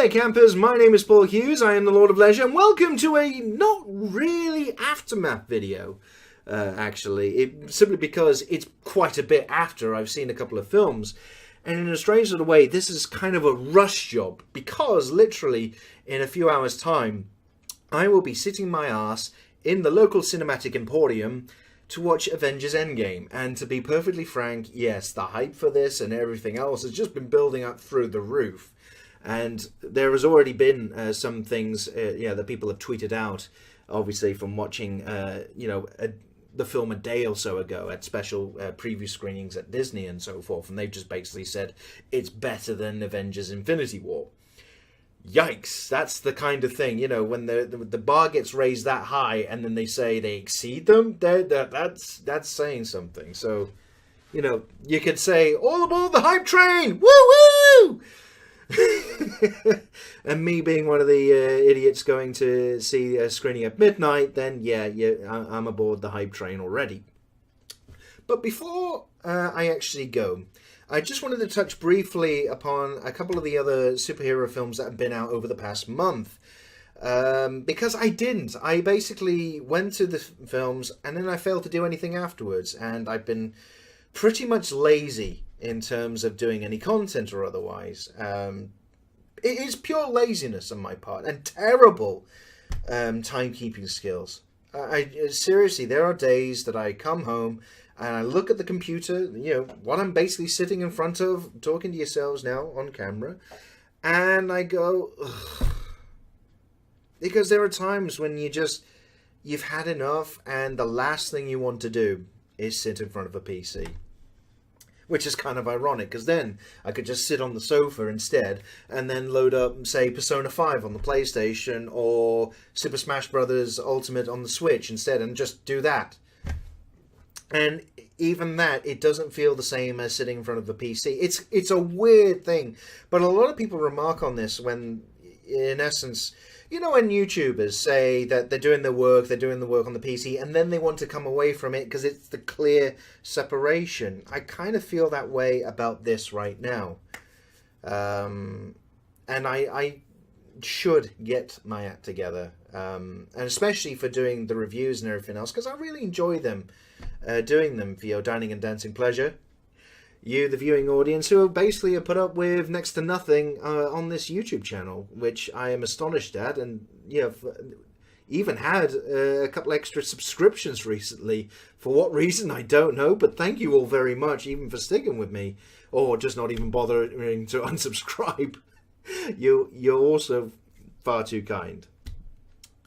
Hi campers, my name is Paul Hughes, I am the Lord of Leisure, and welcome to a not really aftermath video, simply because it's quite a bit after I've seen a couple of films, and in a strange little way, this is kind of a rush job, because literally, in a few hours' time, I will be sitting my ass in the local cinematic emporium to watch Avengers Endgame, and to be perfectly frank, yes, the hype for this and everything else has just been building up through the roof. And there has already been some things, that people have tweeted out, obviously from watching, the film a day or so ago at special preview screenings at Disney and so forth, and they've just basically said it's better than Avengers Infinity War. Yikes! That's the kind of thing, when the bar gets raised that high, and then they say they exceed them. That's saying something. So, you could say all aboard the hype train! Woo woo! And me being one of the idiots going to see a screening at midnight, then I'm aboard the hype train already. But before I actually go, I just wanted to touch briefly upon a couple of the other superhero films that have been out over the past month. Because I didn't. I basically went to the films and then I failed to do anything afterwards, and I've been pretty much lazy in terms of doing any content or otherwise. It is pure laziness on my part and terrible timekeeping skills. Seriously, there are days that I come home and I look at the computer, what I'm basically sitting in front of, talking to yourselves now on camera, and I go, ugh. Because there are times when you've had enough, and the last thing you want to do is sit in front of a PC. Which is kind of ironic, because then I could just sit on the sofa instead, and then load up, say, Persona 5 on the PlayStation, or Super Smash Bros. Ultimate on the Switch instead, and just do that. And even that, it doesn't feel the same as sitting in front of a PC. It's a weird thing, but a lot of people remark on this when, in essence, when YouTubers say that they're doing the work on the PC, and then they want to come away from it because it's the clear separation. I kind of feel that way about this right now. And I should get my act together. And especially for doing the reviews and everything else, because I really enjoy them, doing them for your dining and dancing pleasure. You, the viewing audience, who basically have put up with next to nothing on this YouTube channel, which I am astonished at, and even had a couple extra subscriptions recently. For what reason, I don't know, but thank you all very much, even for sticking with me, or just not even bothering to unsubscribe. You're also far too kind.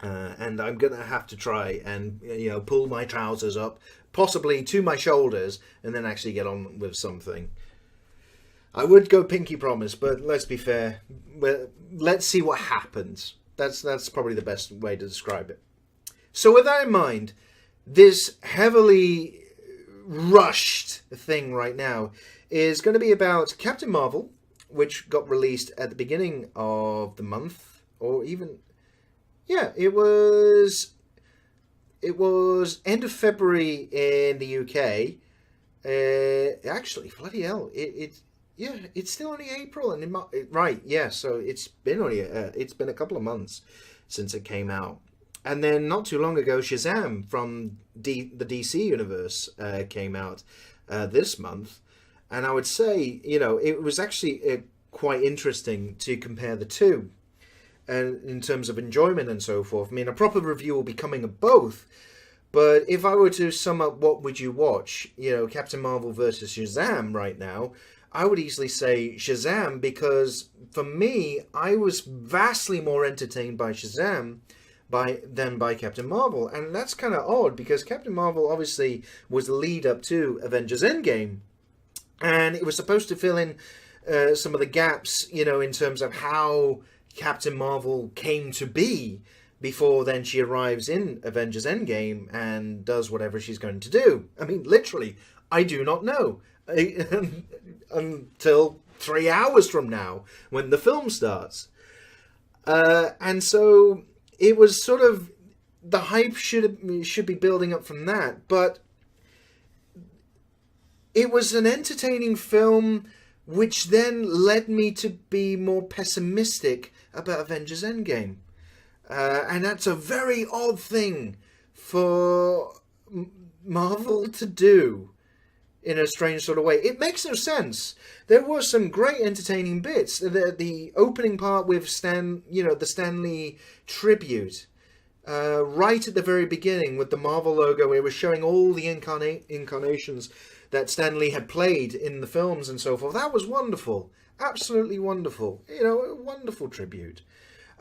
And I'm going to have to try and, pull my trousers up, possibly to my shoulders, and then actually get on with something. I would go pinky promise, but let's be fair. Let's see what happens. That's probably the best way to describe it. So with that in mind, this heavily rushed thing right now is going to be about Captain Marvel, which got released at the beginning of the month, or even... Yeah, it was end of February in the UK. Actually, bloody hell, it's still only April, and right, yeah. So it's been a couple of months since it came out, and then not too long ago, Shazam from the DC universe came out this month, and I would say it was actually quite interesting to compare the two. And in terms of enjoyment and so forth. I mean, a proper review will be coming of both. But if I were to sum up what would you watch, Captain Marvel versus Shazam right now, I would easily say Shazam, because for me, I was vastly more entertained by Shazam than by Captain Marvel. And that's kind of odd, because Captain Marvel obviously was the lead up to Avengers Endgame. And it was supposed to fill in some of the gaps, in terms of how Captain Marvel came to be before then she arrives in Avengers Endgame and does whatever she's going to do. I mean, literally, I do not know until 3 hours from now when the film starts. And so it was sort of, the hype should be building up from that, but it was an entertaining film which then led me to be more pessimistic about Avengers Endgame. And that's a very odd thing for Marvel to do in a strange sort of way. It makes no sense. There were some great entertaining bits. The opening part with the Stan Lee tribute, right at the very beginning with the Marvel logo, it was showing all the incarnations that Stan Lee had played in the films and so forth. That was wonderful. Absolutely wonderful. A wonderful tribute.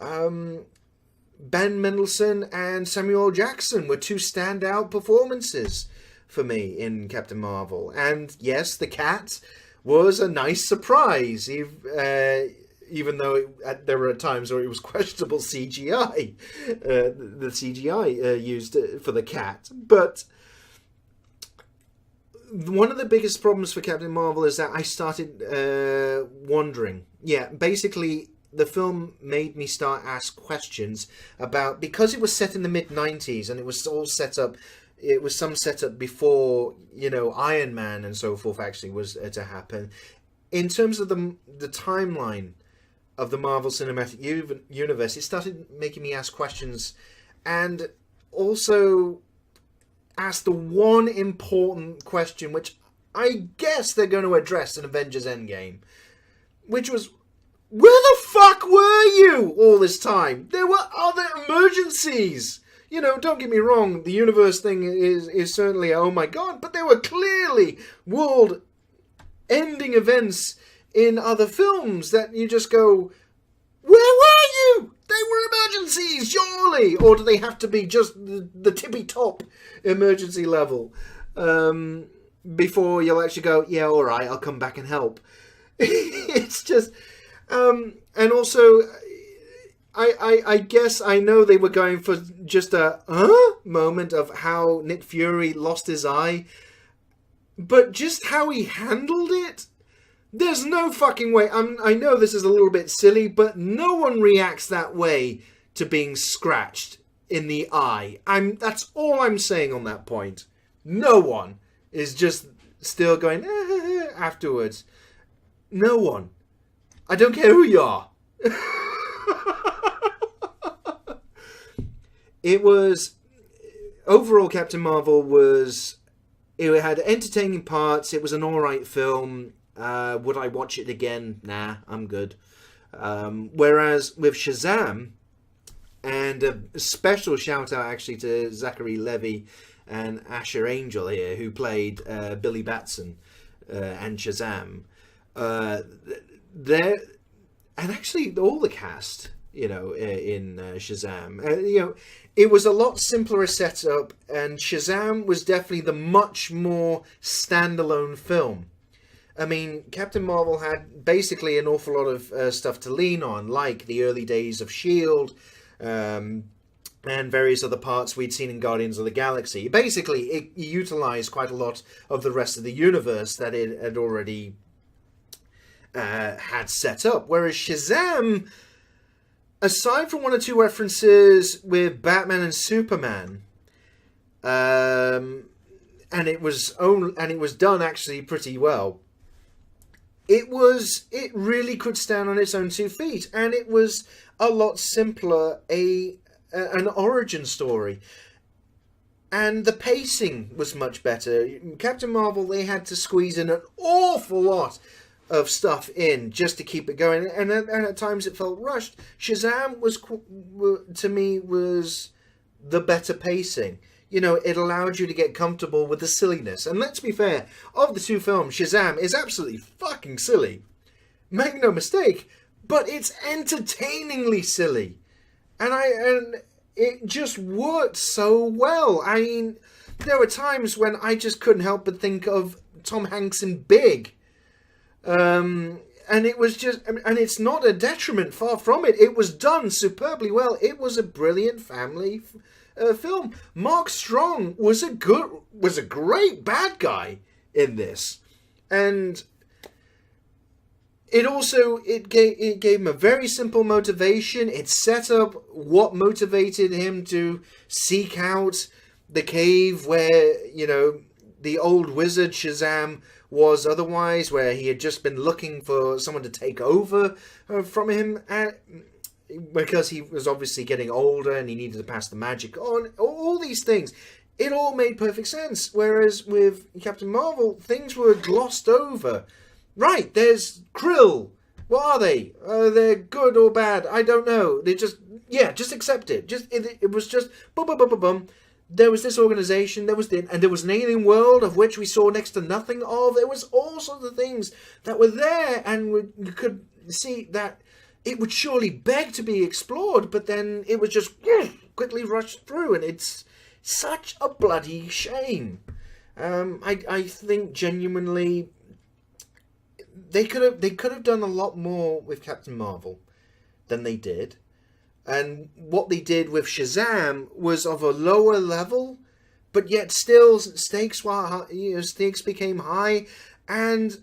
Ben Mendelsohn and Samuel L. Jackson were two standout performances for me in Captain Marvel. And yes, the cat was a nice surprise, even though there were times where it was questionable CGI, the CGI used for the cat. But one of the biggest problems for Captain Marvel is that I started wondering. Yeah, basically, the film made me start ask questions about, because it was set in the mid-90s and it was all set up, it was some setup before, Iron Man and so forth actually was to happen. In terms of the timeline of the Marvel Cinematic Universe, it started making me ask questions, and also ask the one important question, which I guess they're going to address in Avengers Endgame, which was, where the fuck were you all this time? There were other emergencies. Don't get me wrong, the universe thing is certainly, oh my god, but there were clearly world-ending events in other films that you just go, where were you? They were emergencies, surely! Or do they have to be just the tippy-top emergency level before you'll actually go, yeah, alright, I'll come back and help. It's just... and also, I guess I know they were going for just a moment of how Nick Fury lost his eye, but just how he handled it, there's no fucking way. I know this is a little bit silly, but no one reacts that way to being scratched in the eye. That's all I'm saying on that point. No one is just still going afterwards. No one. I don't care who you are. It was... Overall, Captain Marvel was... It had entertaining parts. It was an alright film. Would I watch it again? Nah, I'm good. Whereas with Shazam, and a special shout out actually to Zachary Levi and Asher Angel here, who played Billy Batson and Shazam. There, and actually all the cast, in Shazam, it was a lot simpler a setup, and Shazam was definitely the much more standalone film. I mean, Captain Marvel had basically an awful lot of stuff to lean on, like the early days of S.H.I.E.L.D., and various other parts we'd seen in Guardians of the Galaxy. Basically, it utilised quite a lot of the rest of the universe that it had already had set up. Whereas Shazam, aside from one or two references with Batman and Superman, and it was done actually pretty well. It really could stand on its own 2 feet, and it was a lot simpler, an origin story. And the pacing was much better. Captain Marvel, they had to squeeze in an awful lot of stuff in just to keep it going, and at times it felt rushed. Shazam to me was the better pacing. It allowed you to get comfortable with the silliness. And let's be fair, of the 2 films, Shazam is absolutely fucking silly. Make no mistake, but it's entertainingly silly. And it just worked so well. I mean, there were times when I just couldn't help but think of Tom Hanks in Big. And it was just, and it's not a detriment, far from it. It was done superbly well. It was a brilliant family film. Mark Strong was a great bad guy in this, and it gave him a very simple motivation. It set up what motivated him to seek out the cave where the old wizard Shazam was otherwise, where he had just been looking for someone to take over from him, because he was obviously getting older and he needed to pass the magic on. All these things, it all made perfect sense. Whereas with Captain Marvel, things were glossed over. Right, there's Krill. What are they? They're good or bad? I don't know. They just accept it. It was just boom, boom, boom, boom, boom. There was this organization, and there was an alien world of which we saw next to nothing of. There was all sorts of things that were there, and you could see that it would surely beg to be explored, but then it was just quickly rushed through, and it's such a bloody shame. I think genuinely they could have done a lot more with Captain Marvel than they did. And what they did with Shazam was of a lower level, but yet still stakes became high, and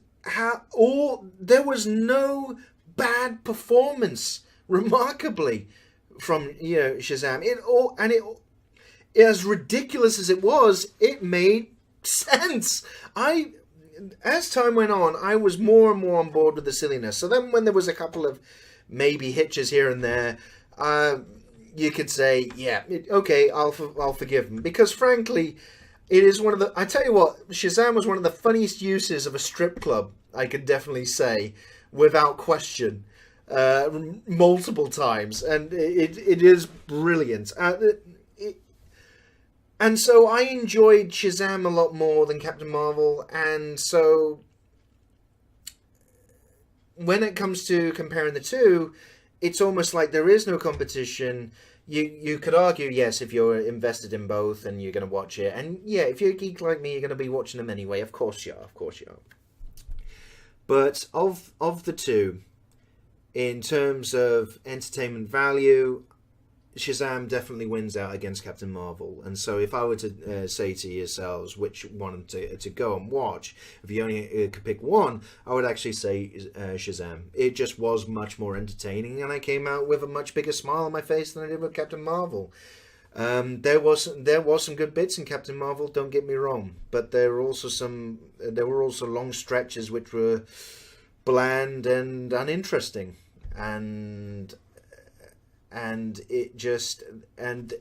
there was no bad performance, remarkably, from Shazam. As ridiculous as it was, it made sense. As time went on, I was more and more on board with the silliness. So then, when there was a couple of maybe hitches here and there, you could say, yeah, okay, I'll forgive him, because frankly, it is one of the. I tell you what, Shazam was one of the funniest uses of a strip club. I could definitely say, without question, multiple times, and it is brilliant. And so I enjoyed Shazam a lot more than Captain Marvel, and so when it comes to comparing the two, it's almost like there is no competition. You could argue, yes, if you're invested in both and you're going to watch it, and yeah, if you're a geek like me, you're going to be watching them anyway. Of course you are. But of the two, in terms of entertainment value, Shazam definitely wins out against Captain Marvel. And so if I were to say to yourselves which one to go and watch, if you only could pick one, I would actually say Shazam. It just was much more entertaining, and I came out with a much bigger smile on my face than I did with Captain Marvel. There was some good bits in Captain Marvel, don't get me wrong, but there were also long stretches which were bland and uninteresting, and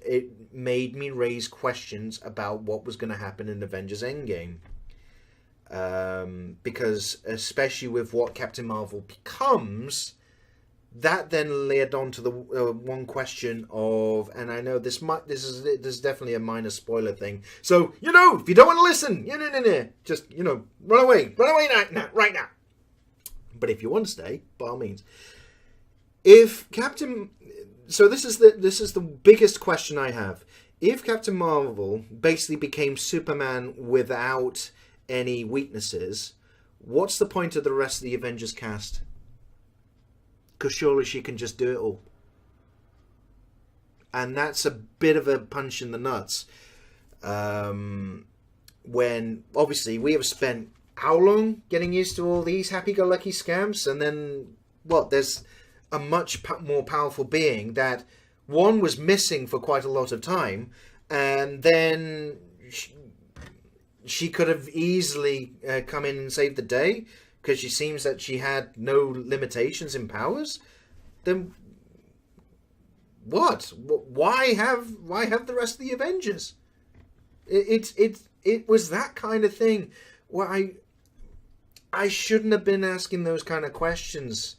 it made me raise questions about what was going to happen in Avengers Endgame, because especially with what Captain Marvel becomes, that then led on to the one question of, and I know this is definitely a minor spoiler thing, so if you don't want to listen, just run away right now. But if you want to stay, by all means. So this is the biggest question I have. If Captain Marvel basically became Superman without any weaknesses, what's the point of the rest of the Avengers cast? Because surely she can just do it all. And that's a bit of a punch in the nuts. When, obviously, we have spent how long getting used to all these happy-go-lucky scamps, and then, there's a much more powerful being that one was missing for quite a lot of time, and then she could have easily come in and saved the day, because she seems that she had no limitations in powers. Then what? Why have the rest of the Avengers? It was that kind of thing where I shouldn't have been asking those kind of questions.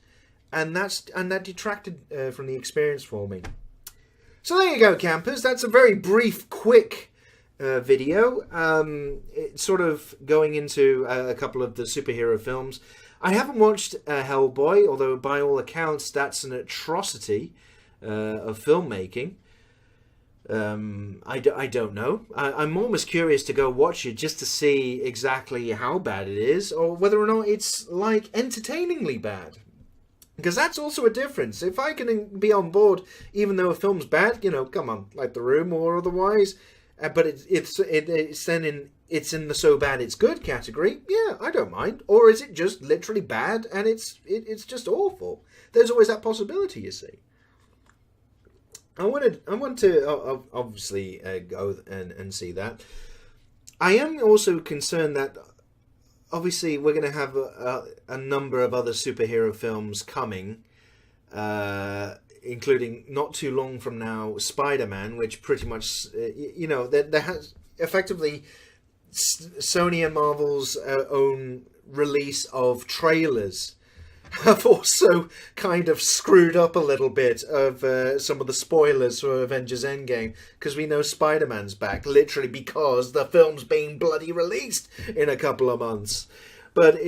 And that detracted from the experience for me. So there you go, campers. That's a very brief, quick video. It's sort of going into a couple of the superhero films. I haven't watched Hellboy, although by all accounts that's an atrocity of filmmaking. I don't know. I'm almost curious to go watch it just to see exactly how bad it is, or whether or not it's like entertainingly bad. Because that's also a difference. If I can be on board, even though a film's bad, come on, like The Room or otherwise, but it's in the so bad it's good category, yeah, I don't mind. Or is it just literally bad and it's just awful? There's always that possibility, you see. I want to obviously go and see that. I am also concerned that obviously we're going to have a number of other superhero films coming, including not too long from now Spider-Man, which pretty much there has effectively Sony and Marvel's own release of trailers have also kind of screwed up a little bit of some of the spoilers for Avengers Endgame, because we know Spider-Man's back, literally because the film's being bloody released in a couple of months. But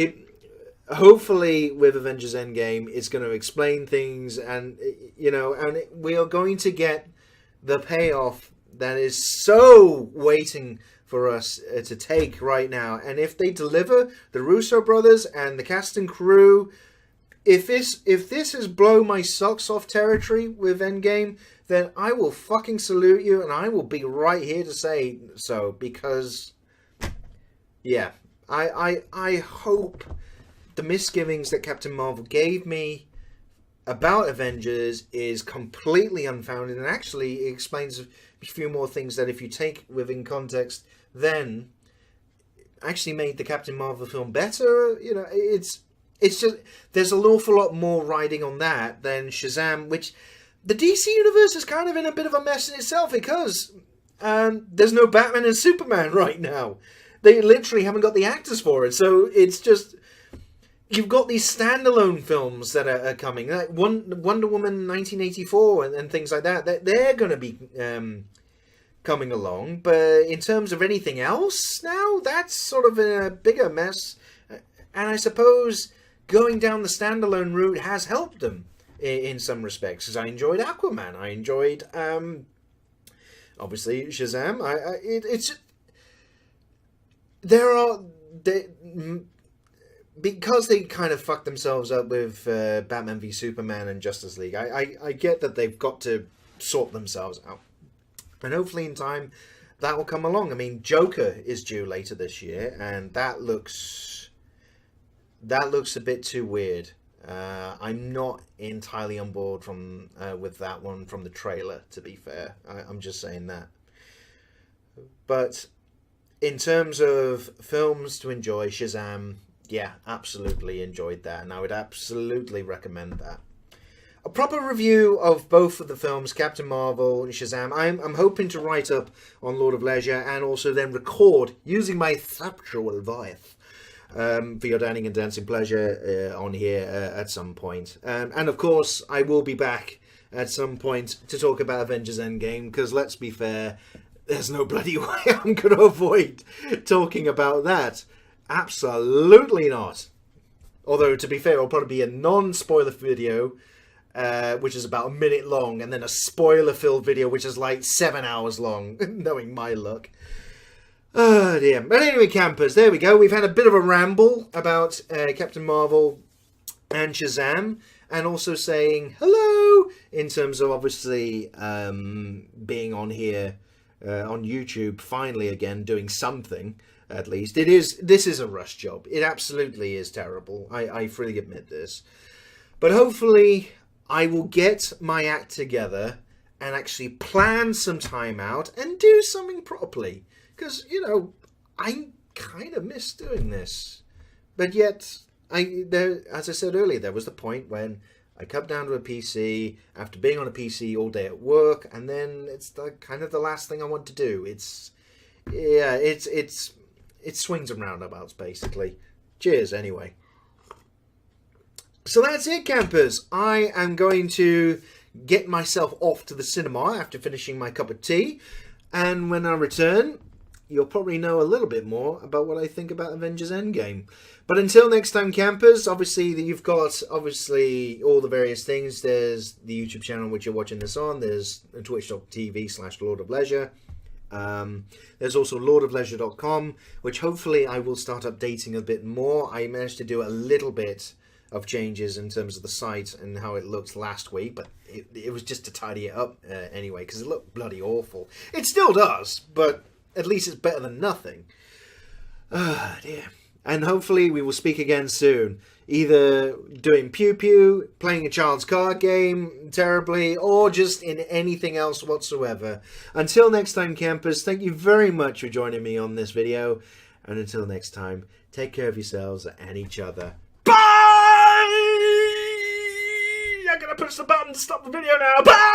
hopefully with Avengers Endgame, it's going to explain things, and we are going to get the payoff that is so waiting for us to take right now. And if they deliver, the Russo brothers and the cast and crew, if this is blow my socks off territory with Endgame, then I will fucking salute you, and I will be right here to say so, because yeah, I hope the misgivings that Captain Marvel gave me about Avengers is completely unfounded, and actually it explains a few more things that, if you take within context, then actually made the Captain Marvel film better. It's just, there's an awful lot more riding on that than Shazam, which the DC universe is kind of in a bit of a mess in itself, because there's no Batman and Superman right now. They literally haven't got the actors for it, so it's just, you've got these standalone films that are coming, like Wonder Woman 1984 and things like that. They're going to be coming along, but in terms of anything else now, that's sort of in a bigger mess. And I suppose going down the standalone route has helped them in some respects, because I enjoyed Aquaman, I enjoyed obviously Shazam. Because they kind of fucked themselves up with Batman v Superman and Justice League, I get that they've got to sort themselves out, and hopefully in time that will come along. I mean, Joker is due later this year, and that looks a bit too weird. I'm not entirely on board with that one from the trailer, to be fair. I'm just saying that. But in terms of films to enjoy, Shazam, yeah, absolutely enjoyed that, and I would absolutely recommend that. A proper review of both of the films, Captain Marvel and Shazam, I'm hoping to write up on Lord of Leisure, and also then record using my sexual voice for your dining and dancing pleasure on here at some point. And of course, I will be back at some point to talk about Avengers Endgame, because let's be fair, there's no bloody way I'm going to avoid talking about that. Absolutely not. Although, to be fair, it'll probably be a non-spoiler video, which is about a minute long, and then a spoiler-filled video, which is like 7 hours long, knowing my luck. Oh dear. But anyway, campers, there we go. We've had a bit of a ramble about Captain Marvel and Shazam, and also saying hello in terms of obviously being on here on YouTube finally again, doing something at least. This is a rush job. It absolutely is terrible. I freely admit this. But hopefully I will get my act together and actually plan some time out and do something properly. Because, I kind of miss doing this. But yet, as I said earlier, there was the point when I come down to a PC after being on a PC all day at work, and then it's kind of the last thing I want to do. It swings and roundabouts, basically. Cheers, anyway. So that's it, campers. I am going to get myself off to the cinema after finishing my cup of tea, and when I return, you'll probably know a little bit more about what I think about Avengers Endgame. But until next time, campers, obviously you've got all the various things. There's the YouTube channel which you're watching this on. There's twitch.tv/Lord of Leisure. There's also lordofleisure.com, which hopefully I will start updating a bit more. I managed to do a little bit of changes in terms of the site and how it looked last week, but it was just to tidy it up anyway, because it looked bloody awful. It still does, but at least it's better than nothing. Ah, dear. And hopefully we will speak again soon. Either doing Pew Pew, playing a child's card game terribly, or just in anything else whatsoever. Until next time, campers, thank you very much for joining me on this video. And until next time, take care of yourselves and each other. Bye! I'm going to push the button to stop the video now. Bye!